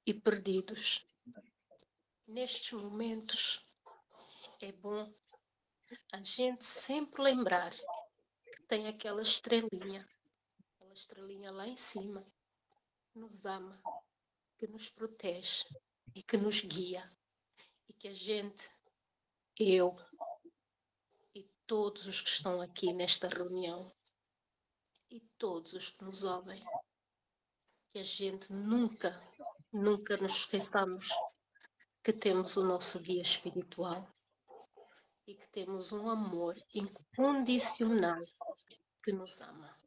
e perdidos. Nestes momentos é bom a gente sempre lembrar que tem aquela estrelinha lá em cima, que nos ama, que nos protege e que nos guia, e que a gente, eu e todos os que estão aqui nesta reunião e todos os que nos ouvem, que a gente nunca nos esqueçamos que temos o nosso guia espiritual e que temos um amor incondicional que nos ama.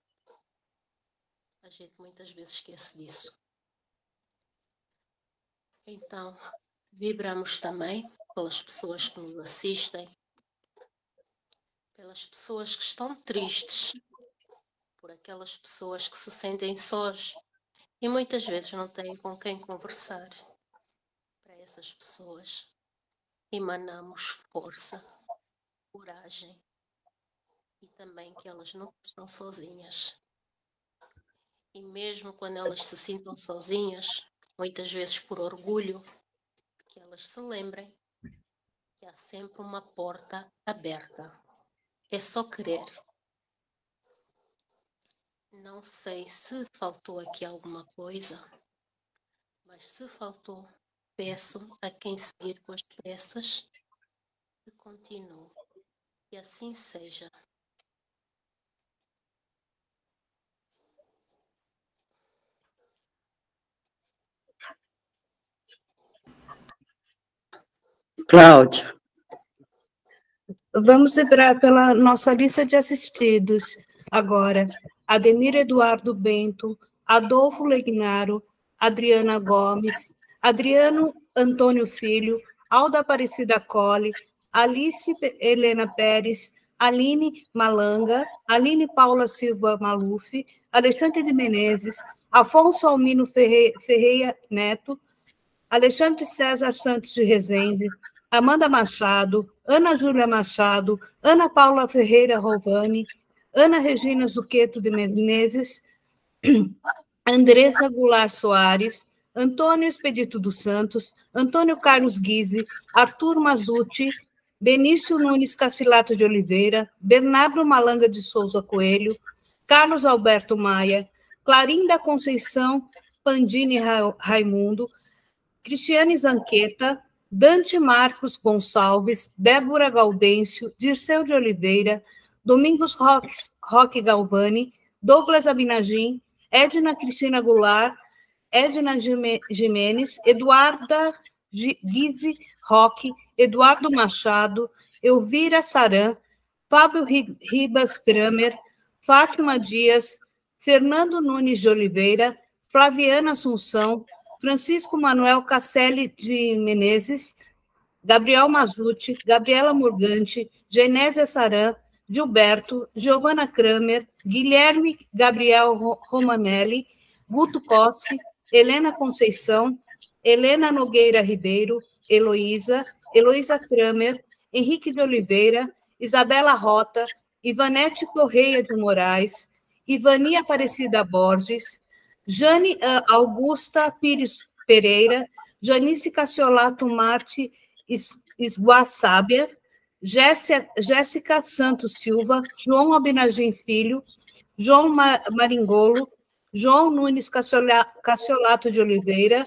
A gente muitas vezes esquece disso. Então, vibramos também pelas pessoas que nos assistem, pelas pessoas que estão tristes, por aquelas pessoas que se sentem sós e muitas vezes não têm com quem conversar. Para essas pessoas, emanamos força, coragem e também que elas não estão sozinhas. E mesmo quando elas se sintam sozinhas, muitas vezes por orgulho, que elas se lembrem que há sempre uma porta aberta. É só querer. Não sei se faltou aqui alguma coisa, mas se faltou, peço a quem seguir com as pressas que continue. E assim seja. Cláudio. Vamos vibrar pela nossa lista de assistidos agora. Ademir Eduardo Bento, Adolfo Legnaro, Adriana Gomes, Adriano Antônio Filho, Alda Aparecida Colli, Alice Helena Pérez, Aline Malanga, Aline Paula Silva Maluf, Alexandre de Menezes, Afonso Almino Ferreira Neto, Alexandre César Santos de Rezende, Amanda Machado, Ana Júlia Machado, Ana Paula Ferreira Rovani, Ana Regina Zuccheto de Menezes, Andressa Goulart Soares, Antônio Expedito dos Santos, Antônio Carlos Guise, Arthur Mazuti, Benício Nunes Cassilato de Oliveira, Bernardo Malanga de Souza Coelho, Carlos Alberto Maia, Clarinda Conceição Pandini Raimundo, Cristiane Zanqueta, Dante Marcos Gonçalves, Débora Gaudêncio, Dirceu de Oliveira, Domingos Roque Galvani, Douglas Abinagim, Edna Cristina Goulart, Edna Jimenez, Eduarda Guise Roque, Eduardo Machado, Elvira Saran, Fábio Ribas Kramer, Fátima Dias, Fernando Nunes de Oliveira, Flaviana Assunção, Francisco Manuel Casselli de Menezes, Gabriel Mazuti, Gabriela Morgante, Genésia Saran, Gilberto, Giovana Kramer, Guilherme Gabriel Romanelli, Guto Cossi, Helena Conceição, Helena Nogueira Ribeiro, Heloísa Kramer, Henrique de Oliveira, Isabela Rota, Ivanete Correia de Moraes, Ivani Aparecida Borges, Jane Augusta Pires Pereira, Janice Cassiolato Marte Esguaçábia, Jéssica Santos Silva, João Abinagim Filho, João Maringolo, João Nunes Cassiolato de Oliveira,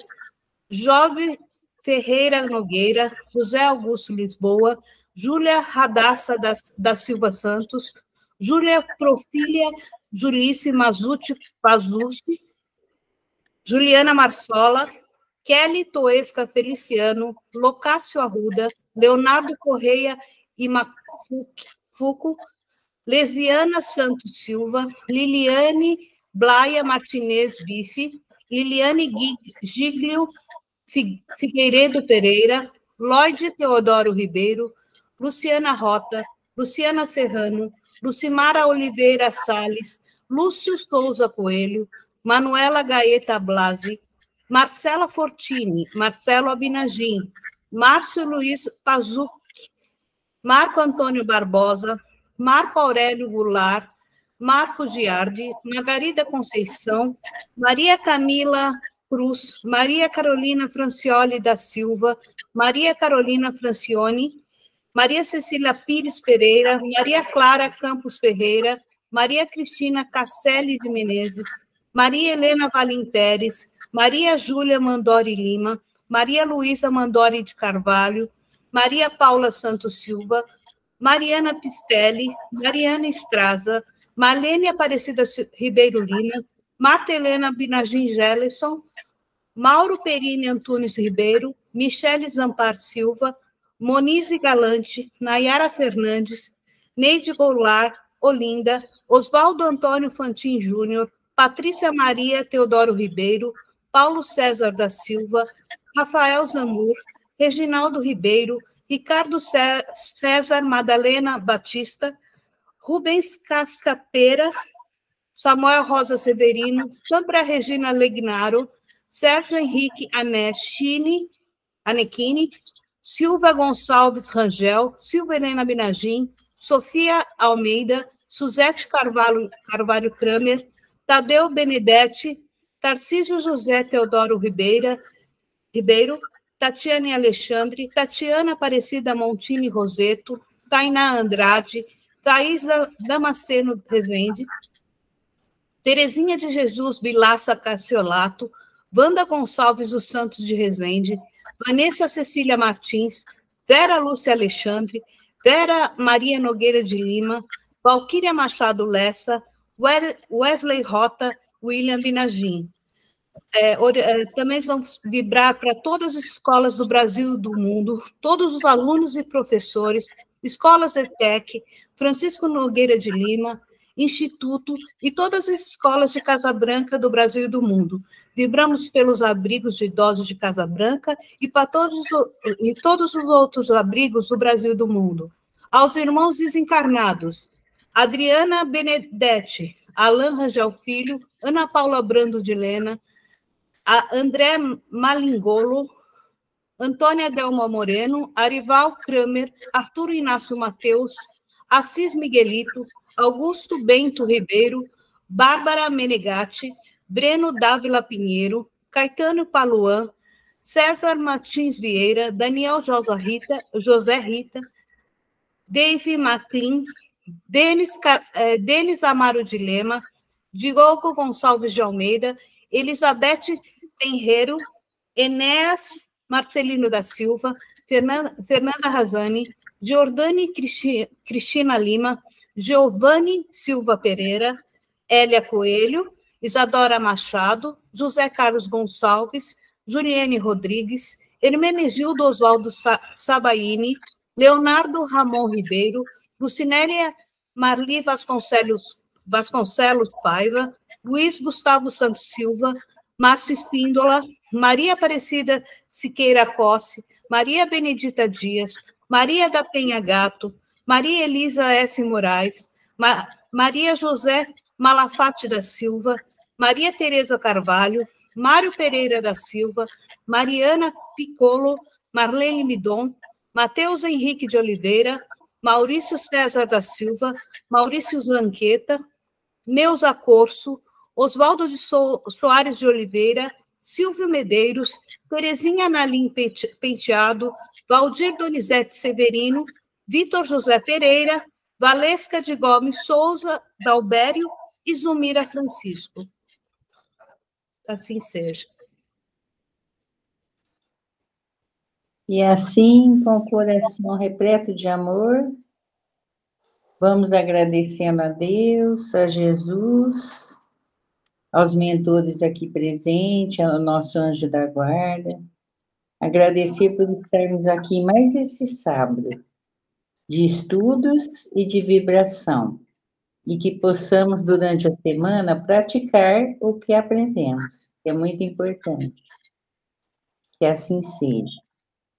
Jove Ferreira Nogueira, José Augusto Lisboa, Júlia Radassa da Silva Santos, Júlia Profília Julice Mazuti Pazuti, Juliana Marsola, Kelly Toesca Feliciano, Locácio Arruda, Leonardo Correia Imafuco, Lesiana Santos Silva, Liliane Blaia Martinez Bife, Liliane Giglio Figueiredo Pereira, Lloyd Teodoro Ribeiro, Luciana Rota, Luciana Serrano, Lucimara Oliveira Salles, Lúcio Souza Coelho, Manuela Gaeta Blasi, Marcela Fortini, Marcelo Abinagim, Márcio Luiz Pazuc, Marco Antônio Barbosa, Marco Aurélio Goulart, Marco Giardi, Margarida Conceição, Maria Camila Cruz, Maria Carolina Francioli da Silva, Maria Carolina Francione, Maria Cecília Pires Pereira, Maria Clara Campos Ferreira, Maria Cristina Casselli de Menezes, Maria Helena Valim Pérez, Maria Júlia Mandori Lima, Maria Luísa Mandori de Carvalho, Maria Paula Santos Silva, Mariana Pistelli, Mariana Estraza, Marlene Aparecida Ribeiro Lima, Marta Helena Binagim Gelson, Mauro Perini Antunes Ribeiro, Michele Zampar Silva, Monize Galante, Nayara Fernandes, Neide Goulart, Olinda, Oswaldo Antônio Fantin Júnior, Patrícia Maria Teodoro Ribeiro, Paulo César da Silva, Rafael Zamur, Reginaldo Ribeiro, Ricardo César Madalena Batista, Rubens Cascapera, Samuel Rosa Severino, Sandra Regina Legnaro, Sérgio Henrique Anechini, Silva Gonçalves Rangel, Silva Helena Binagim, Sofia Almeida, Suzete Carvalho Kramer, Tadeu Benedetti, Tarcísio José Teodoro Ribeiro, Tatiane Alexandre, Tatiana Aparecida Montini Roseto, Tainá Andrade, Thaís Damasceno Rezende, Terezinha de Jesus Vilaça Cassiolato, Wanda Gonçalves dos Santos de Rezende, Vanessa Cecília Martins, Vera Lúcia Alexandre, Vera Maria Nogueira de Lima, Valquíria Machado Lessa, Wesley Rota, William Binagim. Também vamos vibrar para todas as escolas do Brasil e do mundo, todos os alunos e professores, escolas ETEC, Francisco Nogueira de Lima, Instituto e todas as escolas de Casa Branca do Brasil e do mundo. Vibramos pelos abrigos de idosos de Casa Branca e para todos os outros abrigos do Brasil e do mundo. Aos irmãos desencarnados, Adriana Benedetti, Alain Rangel Filho, Ana Paula Brando de Lena, André Malingolo, Antônia Delma Moreno, Arival Kramer, Arthur Inácio Mateus, Assis Miguelito, Augusto Bento Ribeiro, Bárbara Menegatti, Breno Dávila Pinheiro, Caetano Paluan, César Martins Vieira, Daniel José Rita, Dave Maclin, Denis Amaro de Lema, Diogo Gonçalves de Almeida, Elizabeth Tenreiro, Enéas Marcelino da Silva, Fernanda Razani, Giordani Cristina Lima, Giovanni Silva Pereira, Hélia Coelho, Isadora Machado, José Carlos Gonçalves, Juliane Rodrigues, Hermenegildo Oswaldo Sabaini, Leonardo Ramon Ribeiro, Lucinélia Marli Vasconcelos Paiva, Luiz Gustavo Santos Silva, Márcio Espíndola, Maria Aparecida Siqueira Cosse, Maria Benedita Dias, Maria da Penha Gato, Maria Elisa S. Moraes, Maria José Malafate da Silva, Maria Tereza Carvalho, Mário Pereira da Silva, Mariana Piccolo, Marlene Midon, Matheus Henrique de Oliveira, Maurício César da Silva, Maurício Zanqueta, Neuza Corso, Oswaldo de Soares de Oliveira, Silvio Medeiros, Terezinha Nalim Penteado, Valdir Donizete Severino, Vitor José Pereira, Valesca de Gomes Souza, Dalbério e Zumira Francisco. Assim seja. E assim, com o coração repleto de amor, vamos agradecendo a Deus, a Jesus, aos mentores aqui presentes, ao nosso anjo da guarda. Agradecer por estarmos aqui mais esse sábado, de estudos e de vibração, e que possamos, durante a semana, praticar o que aprendemos, que é muito importante. Que assim seja.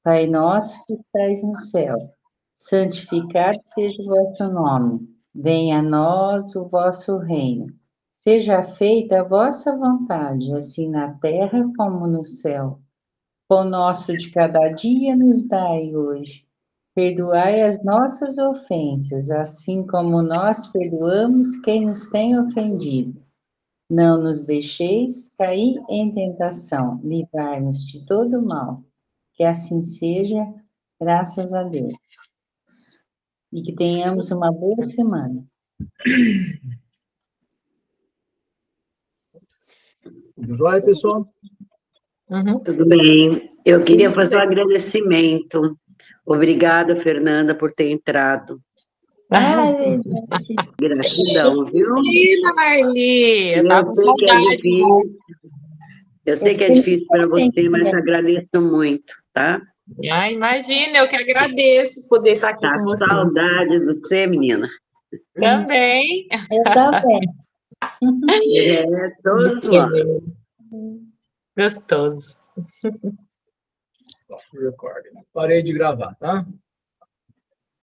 Pai nosso que estais no céu, santificado seja o vosso nome. Venha a nós o vosso reino. Seja feita a vossa vontade, assim na terra como no céu. Pão nosso de cada dia nos dai hoje. Perdoai as nossas ofensas, assim como nós perdoamos quem nos tem ofendido. Não nos deixeis cair em tentação, livrai-nos de todo mal. Que assim seja, graças a Deus. E que tenhamos uma boa semana. Tudo jóia, pessoal? Tudo bem. Eu queria fazer um agradecimento. Obrigada, Fernanda, por ter entrado. Ai, Gratidão, viu? Imagina, Marli. Eu tava com saudade. Eu sei que é difícil para você, mas agradeço muito, tá? Ah, imagina, eu que agradeço poder estar aqui com vocês. Saudade de você, menina. Também. Eu também. Todos lá. Gostoso. Parei de gravar, tá?